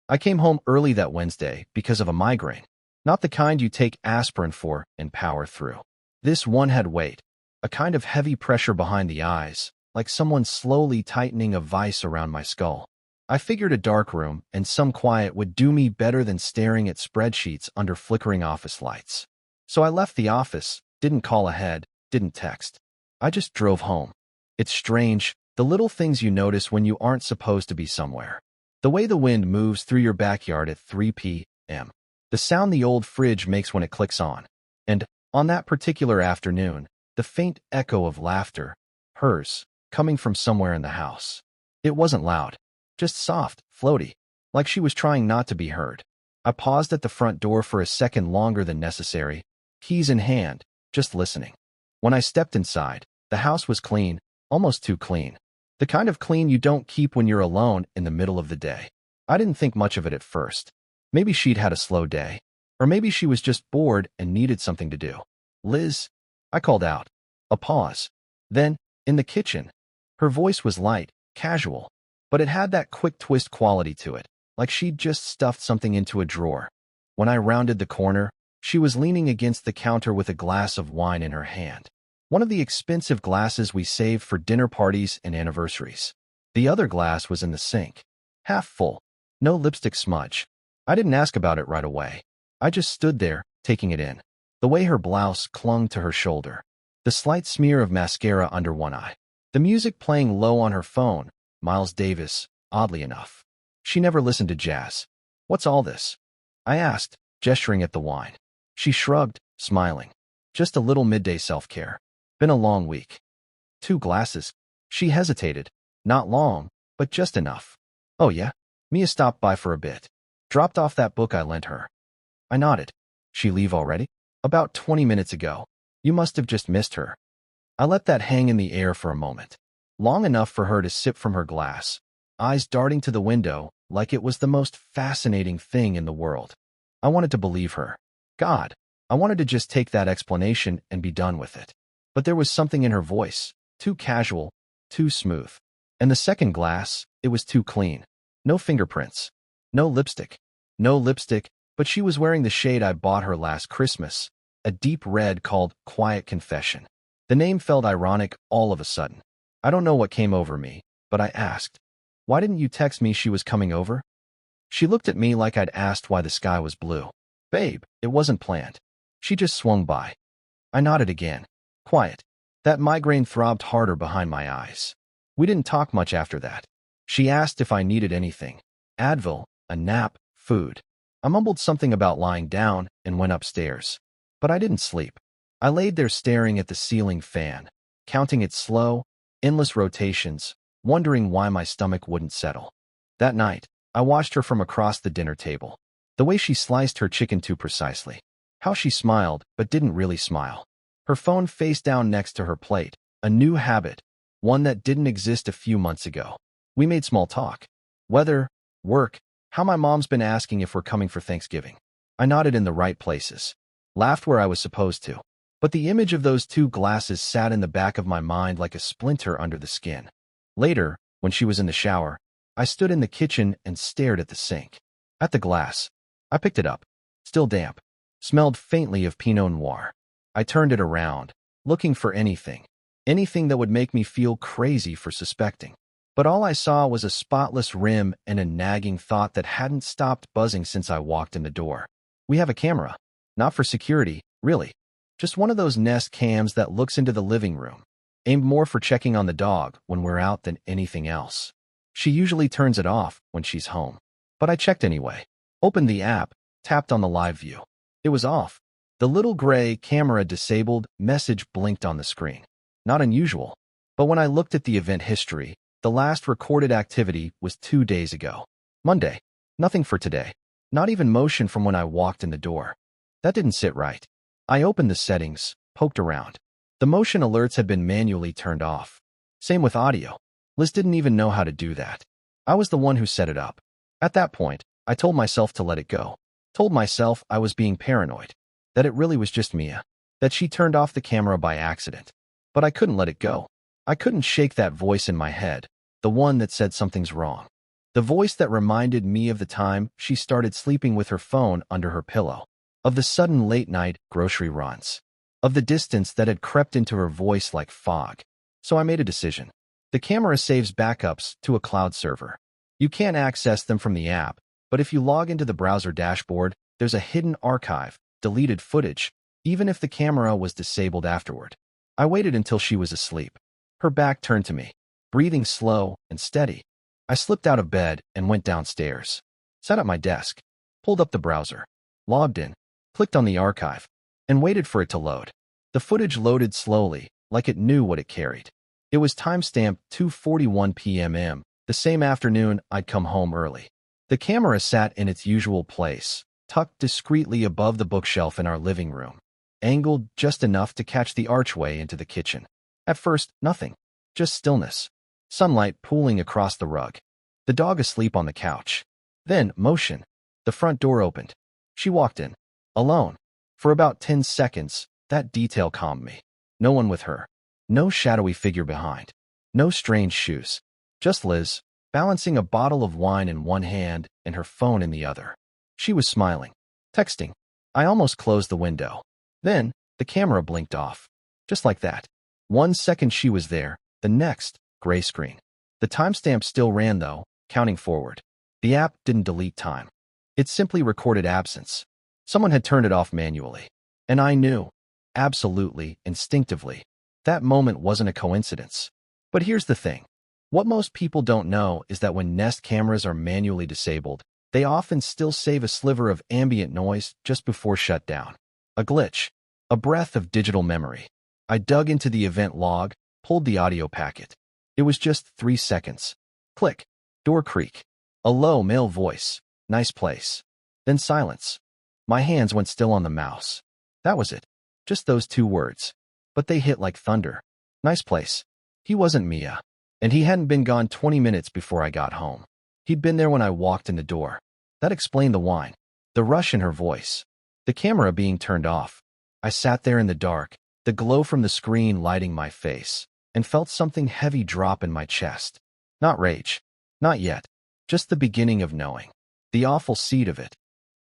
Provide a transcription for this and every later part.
I came home early that Wednesday because of a migraine. Not the kind you take aspirin for and power through. This one had weight, a kind of heavy pressure behind the eyes, like someone slowly tightening a vice around my skull. I figured a dark room and some quiet would do me better than staring at spreadsheets under flickering office lights. So I left the office, didn't call ahead, didn't text. I just drove home. It's strange, the little things you notice when you aren't supposed to be somewhere. The way the wind moves through your backyard at 3 p.m. The sound the old fridge makes when it clicks on. And, on that particular afternoon, the faint echo of laughter, hers, coming from somewhere in the house. It wasn't loud, just soft, floaty, like she was trying not to be heard. I paused at the front door for a second longer than necessary, keys in hand, just listening. When I stepped inside, the house was clean, almost too clean. The kind of clean you don't keep when you're alone in the middle of the day. I didn't think much of it at first. Maybe she'd had a slow day. Or maybe she was just bored and needed something to do. Liz? I called out. A pause. Then, in the kitchen. Her voice was light, casual, but it had that quick twist quality to it, like she'd just stuffed something into a drawer. When I rounded the corner, she was leaning against the counter with a glass of wine in her hand. One of the expensive glasses we saved for dinner parties and anniversaries. The other glass was in the sink, half full, no lipstick smudge. I didn't ask about it right away. I just stood there, taking it in. The way her blouse clung to her shoulder. The slight smear of mascara under one eye. The music playing low on her phone, Miles Davis, oddly enough. She never listened to jazz. What's all this? I asked, gesturing at the wine. She shrugged, smiling. Just a little midday self-care. Been a long week. 2 glasses. She hesitated. Not long, but just enough. Oh yeah? Mia stopped by for a bit. Dropped off that book I lent her. I nodded. She leave already? About 20 minutes ago. You must have just missed her. I let that hang in the air for a moment. Long enough for her to sip from her glass, eyes darting to the window like it was the most fascinating thing in the world. I wanted to believe her. God, I wanted to just take that explanation and be done with it. But there was something in her voice, too casual, too smooth. And the second glass, it was too clean. No fingerprints. No lipstick. No lipstick, but she was wearing the shade I bought her last Christmas, a deep red called Quiet Confession. The name felt ironic all of a sudden. I don't know what came over me, but I asked, "Why didn't you text me she was coming over?" She looked at me like I'd asked why the sky was blue. Babe, it wasn't planned. She just swung by. I nodded again. Quiet. That migraine throbbed harder behind my eyes. We didn't talk much after that. She asked if I needed anything. Advil, a nap, food. I mumbled something about lying down and went upstairs. But I didn't sleep. I laid there staring at the ceiling fan, counting its slow, endless rotations, wondering why my stomach wouldn't settle. That night, I watched her from across the dinner table. The way she sliced her chicken too precisely. How she smiled, but didn't really smile. Her phone face down next to her plate, a new habit, one that didn't exist a few months ago. We made small talk. Weather, work, how my mom's been asking if we're coming for Thanksgiving. I nodded in the right places. Laughed where I was supposed to. But the image of those 2 glasses sat in the back of my mind like a splinter under the skin. Later, when she was in the shower, I stood in the kitchen and stared at the sink. At the glass. I picked it up. Still damp. Smelled faintly of Pinot Noir. I turned it around, looking for anything. Anything that would make me feel crazy for suspecting. But all I saw was a spotless rim and a nagging thought that hadn't stopped buzzing since I walked in the door. We have a camera. Not for security, really. Just one of those Nest cams that looks into the living room. Aimed more for checking on the dog when we're out than anything else. She usually turns it off when she's home. But I checked anyway. Opened the app, tapped on the live view. It was off. The little gray camera disabled message blinked on the screen. Not unusual. But when I looked at the event history, the last recorded activity was 2 days ago. Monday. Nothing for today. Not even motion from when I walked in the door. That didn't sit right. I opened the settings, poked around. The motion alerts had been manually turned off. Same with audio. Liz didn't even know how to do that. I was the one who set it up. At that point, I told myself to let it go. Told myself I was being paranoid. That it really was just Mia. That she turned off the camera by accident. But I couldn't let it go. I couldn't shake that voice in my head, the one that said something's wrong. The voice that reminded me of the time she started sleeping with her phone under her pillow, of the sudden late-night grocery runs, of the distance that had crept into her voice like fog. So I made a decision. The camera saves backups to a cloud server. You can't access them from the app, but if you log into the browser dashboard, there's a hidden archive, deleted footage, even if the camera was disabled afterward. I waited until she was asleep, her back turned to me, breathing slow and steady. I slipped out of bed and went downstairs, sat at my desk, pulled up the browser, logged in, clicked on the archive, and waited for it to load. The footage loaded slowly, like it knew what it carried. It was timestamped 2:41 p.m., the same afternoon I'd come home early. The camera sat in its usual place, tucked discreetly above the bookshelf in our living room, angled just enough to catch the archway into the kitchen. At first, nothing, just stillness, sunlight pooling across the rug, the dog asleep on the couch. Then, motion. The front door opened. She walked in, alone. For about 10 seconds, that detail calmed me. No one with her. No shadowy figure behind. No strange shoes. Just Liz, balancing a bottle of wine in one hand and her phone in the other. She was smiling, texting. I almost closed the window. Then, the camera blinked off. Just like that. 1 second she was there, the next, gray screen. The timestamp still ran though, counting forward. The app didn't delete time. It simply recorded absence. Someone had turned it off manually. And I knew, absolutely, instinctively, that moment wasn't a coincidence. But here's the thing. What most people don't know is that when Nest cameras are manually disabled, they often still save a sliver of ambient noise just before shutdown. A glitch. A breath of digital memory. I dug into the event log, pulled the audio packet. It was just 3 seconds. Click. Door creak. A low male voice. Nice place. Then silence. My hands went still on the mouse. That was it. Just those 2 words. But they hit like thunder. Nice place. He wasn't Mia. And he hadn't been gone 20 minutes before I got home. He'd been there when I walked in the door. That explained the whine. The rush in her voice. The camera being turned off. I sat there in the dark, the glow from the screen lighting my face, and felt something heavy drop in my chest. Not rage. Not yet. Just the beginning of knowing. The awful seed of it.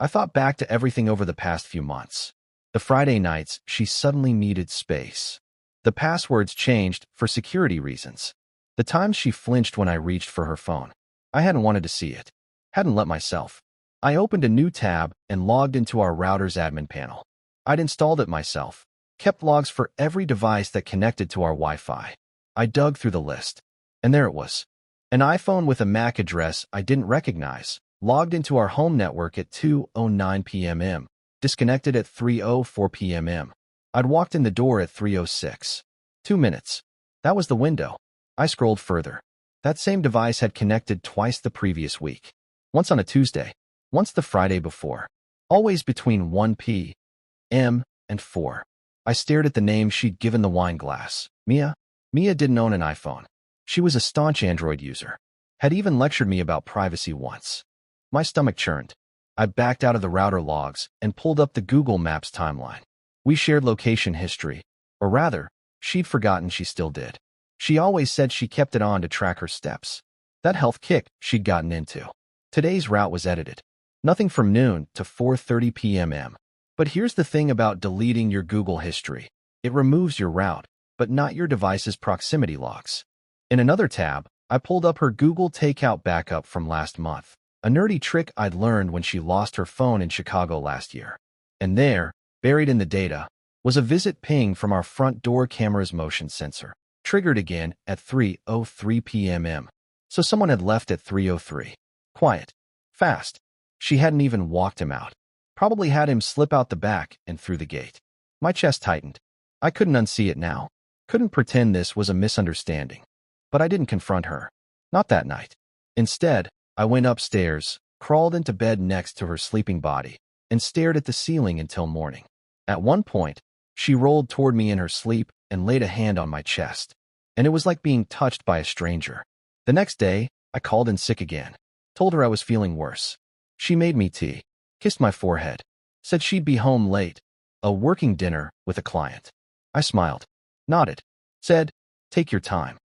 I thought back to everything over the past few months. The Friday nights she suddenly needed space. The passwords changed for security reasons. The times she flinched when I reached for her phone. I hadn't wanted to see it. Hadn't let myself. I opened a new tab and logged into our router's admin panel. I'd installed it myself. Kept logs for every device that connected to our Wi-Fi. I dug through the list. And there it was. An iPhone with a MAC address I didn't recognize, logged into our home network at 2:09 p.m., disconnected at 3:04 p.m. I'd walked in the door at 3:06. 2 minutes. That was the window. I scrolled further. That same device had connected twice the previous week. Once on a Tuesday, once the Friday before. Always between 1 p.m. and 4. I stared at the name she'd given the wine glass. Mia? Mia didn't own an iPhone. She was a staunch Android user. Had even lectured me about privacy once. My stomach churned. I backed out of the router logs and pulled up the Google Maps timeline. We shared location history. Or rather, she'd forgotten she still did. She always said she kept it on to track her steps. That health kick she'd gotten into. Today's route was edited. Nothing from noon to 4:30 p.m. But here's the thing about deleting your Google history. It removes your route, but not your device's proximity logs. In another tab, I pulled up her Google Takeout backup from last month, a nerdy trick I'd learned when she lost her phone in Chicago last year. And there, buried in the data, was a visit ping from our front door camera's motion sensor, triggered again at 3:03 p.m. So someone had left at 3:03. Quiet. Fast. She hadn't even walked him out. Probably had him slip out the back and through the gate. My chest tightened. I couldn't unsee it now. Couldn't pretend this was a misunderstanding. But I didn't confront her. Not that night. Instead, I went upstairs, crawled into bed next to her sleeping body, and stared at the ceiling until morning. At one point, she rolled toward me in her sleep and laid a hand on my chest. And it was like being touched by a stranger. The next day, I called in sick again. Told her I was feeling worse. She made me tea, kissed my forehead, said she'd be home late, a working dinner with a client. I smiled, nodded, said, "Take your time."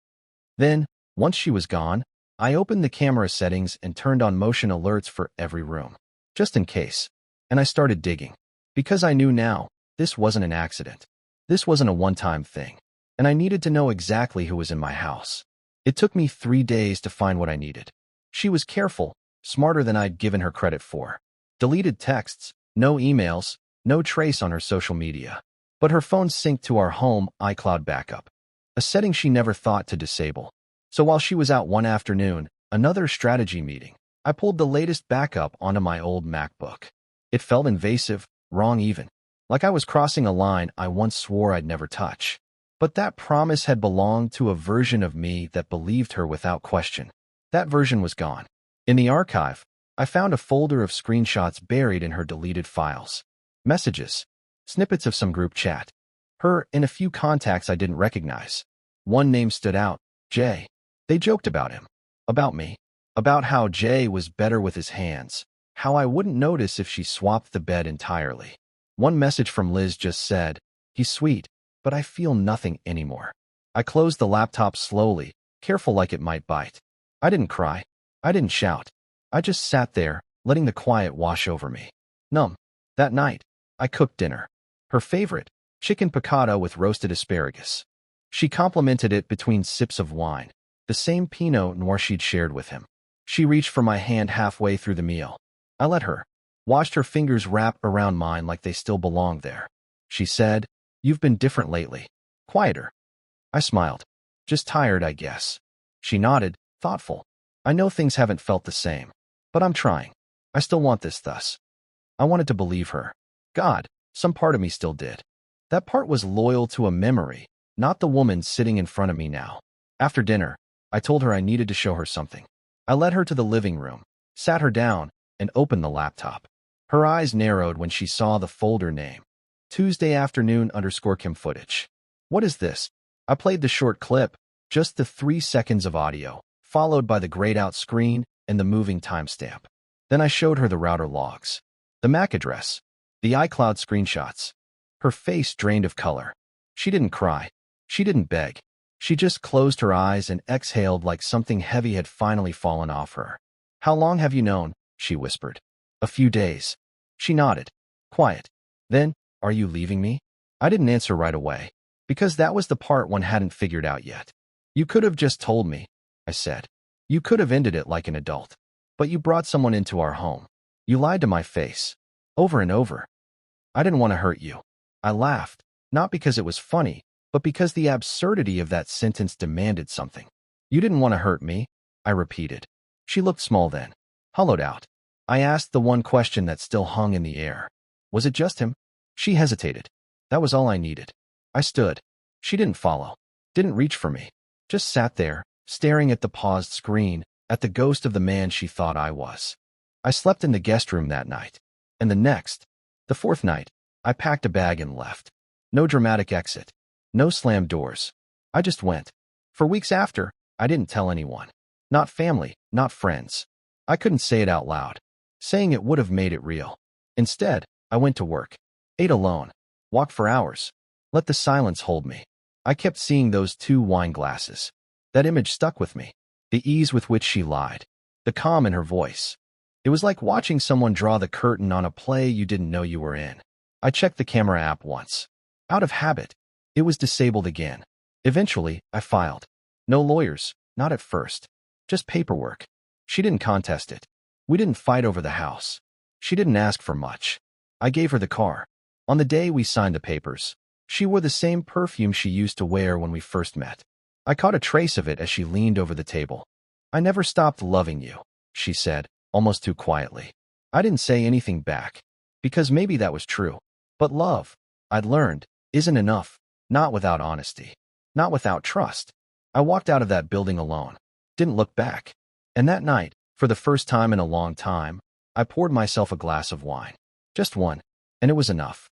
Then, once she was gone, I opened the camera settings and turned on motion alerts for every room, just in case. And I started digging. Because I knew now, this wasn't an accident. This wasn't a one-time thing. And I needed to know exactly who was in my house. It took me 3 days to find what I needed. She was careful, smarter than I'd given her credit for. Deleted texts, no emails, no trace on her social media. But her phone synced to our home iCloud backup, a setting she never thought to disable. So while she was out one afternoon, another strategy meeting, I pulled the latest backup onto my old MacBook. It felt invasive, wrong even, like I was crossing a line I once swore I'd never touch. But that promise had belonged to a version of me that believed her without question. That version was gone. In the archive, I found a folder of screenshots buried in her deleted files. Messages, snippets of some group chat. Her and a few contacts I didn't recognize. One name stood out, Jay. They joked about him, about me, about how Jay was better with his hands, how I wouldn't notice if she swapped the bed entirely. One message from Liz just said, "He's sweet, but I feel nothing anymore." I closed the laptop slowly, careful like it might bite. I didn't cry. I didn't shout. I just sat there, letting the quiet wash over me. Numb. That night, I cooked dinner. Her favorite, chicken piccata with roasted asparagus. She complimented it between sips of wine, the same Pinot Noir she'd shared with him. She reached for my hand halfway through the meal. I let her, watched her fingers wrap around mine like they still belonged there. She said, "You've been different lately. Quieter." I smiled. "Just tired, I guess." She nodded, thoughtful. "I know things haven't felt the same, but I'm trying. I still want this thus." I wanted to believe her. God, some part of me still did. That part was loyal to a memory, not the woman sitting in front of me now. After dinner, I told her I needed to show her something. I led her to the living room, sat her down, and opened the laptop. Her eyes narrowed when she saw the folder name. Tuesday afternoon _Kim footage. What is this? I played the short clip, just the 3 seconds of audio, followed by the grayed out screen and the moving timestamp. Then I showed her the router logs, the MAC address, the iCloud screenshots. Her face drained of color. She didn't cry. She didn't beg. She just closed her eyes and exhaled like something heavy had finally fallen off her. "How long have you known?" she whispered. "A few days." She nodded. Quiet. Then, "Are you leaving me?" I didn't answer right away, because that was the part one hadn't figured out yet. "You could have just told me," I said. "You could have ended it like an adult. But you brought someone into our home. You lied to my face. Over and over. I didn't want to hurt you." I laughed, not because it was funny, but because the absurdity of that sentence demanded something. "You didn't want to hurt me," I repeated. She looked small then, hollowed out. I asked the one question that still hung in the air. Was it just him? She hesitated. That was all I needed. I stood. She didn't follow, didn't reach for me, just sat there, staring at the paused screen, at the ghost of the man she thought I was. I slept in the guest room that night. And the next, the fourth night, I packed a bag and left. No dramatic exit. No slammed doors. I just went. For weeks after, I didn't tell anyone. Not family, not friends. I couldn't say it out loud. Saying it would have made it real. Instead, I went to work. Ate alone. Walked for hours. Let the silence hold me. I kept seeing those 2 wine glasses. That image stuck with me. The ease with which she lied. The calm in her voice. It was like watching someone draw the curtain on a play you didn't know you were in. I checked the camera app once. Out of habit. It was disabled again. Eventually, I filed. No lawyers, not at first. Just paperwork. She didn't contest it. We didn't fight over the house. She didn't ask for much. I gave her the car. On the day we signed the papers, she wore the same perfume she used to wear when we first met. I caught a trace of it as she leaned over the table. "I never stopped loving you," she said, almost too quietly. I didn't say anything back, because maybe that was true. But love, I'd learned, isn't enough. Not without honesty. Not without trust. I walked out of that building alone. Didn't look back. And that night, for the first time in a long time, I poured myself a glass of wine. Just one, and it was enough.